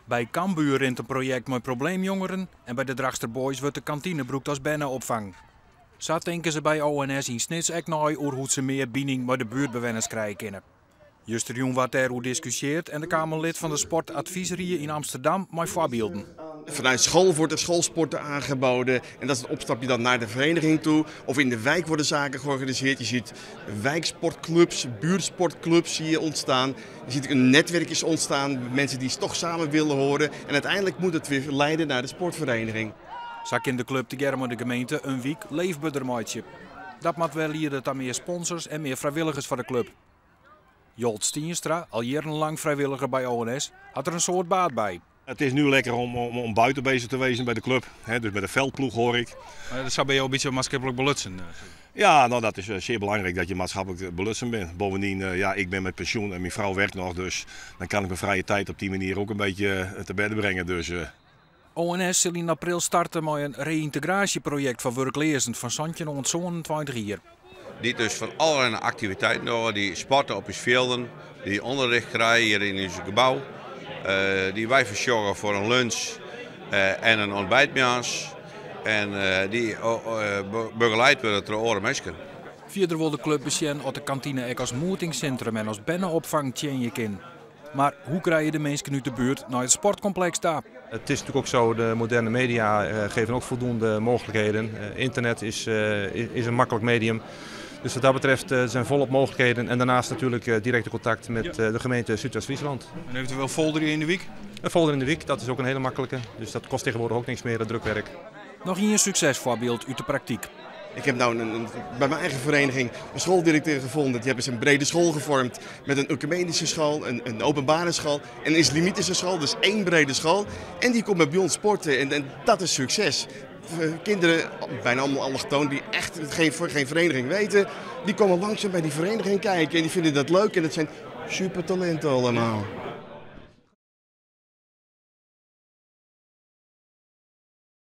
Bij Cambuur rint een project met probleemjongeren en bij de Dragster Boys wordt de kantine broekt als bennenopvang. Zo denken ze bij ONS in Snits ook nooit over hoe ze meer binding met de buurtbewoners krijgen kunnen. Juster Jong wordt daarover discussieerd en de Kamerlid van de Sportadviserie in Amsterdam met voorbeelden. Vanuit school wordt er schoolsporten aangeboden en dat is het opstapje dan naar de vereniging toe. Of in de wijk worden zaken georganiseerd. Je ziet wijksportclubs, buurtsportclubs zie je ontstaan. Je ziet een netwerk is ontstaan, mensen die toch samen willen horen. En uiteindelijk moet het weer leiden naar de sportvereniging. Zak in de club together met de gemeente een week leefbuddermaatje. Dat moet wel leiden tot meer sponsors en meer vrijwilligers voor de club. Jolt Stienstra, al jarenlang vrijwilliger bij ONS, had er een soort baat bij. Het is nu lekker om buiten bezig te wezen bij de club, dus bij de veldploeg hoor ik. Dat zou bij jou een beetje maatschappelijk belutsen. Ja, nou dat is zeer belangrijk dat je maatschappelijk belutsen bent. Bovendien, ik ben met pensioen en mijn vrouw werkt nog, dus dan kan ik mijn vrije tijd op die manier ook een beetje te bedden brengen. Dus, ONS zal in april starten met een reïntegratieproject van werklezen van Santje rond zo'n 20 jaar. Die dus van allerlei activiteiten doen, die sporten op je velden, die onderricht krijgen hier in ons gebouw. Die wij verzorgen voor een lunch en een ontbijt bij ons. En die begeleid worden door andere mensen. Verder wil de club bezien op de kantine ook als moetingscentrum en als bennenopvang tjenje in. Maar hoe krijg je de mensen nu de buurt naar het sportcomplex daar? Het is natuurlijk ook zo, de moderne media geven ook voldoende mogelijkheden. Internet is een makkelijk medium. Dus wat dat betreft zijn volop mogelijkheden en daarnaast natuurlijk directe contact met de gemeente Zuidwest-Friesland. En eventueel folder in de week? Een folder in de week, dat is ook een hele makkelijke. Dus dat kost tegenwoordig ook niks meer, drukwerk. Nog hier een succesvoorbeeld uit de praktijk. Ik heb nou bij mijn eigen vereniging een schooldirecteur gevonden. Die hebben een brede school gevormd met een ecumenische school, een openbare school en een islamitische school. Dus één brede school. En die komt bij ons sporten en dat is succes. Kinderen, bijna allemaal allochtoon, die echt geen vereniging weten, die komen langzaam bij die vereniging kijken en die vinden dat leuk en dat zijn supertalenten allemaal.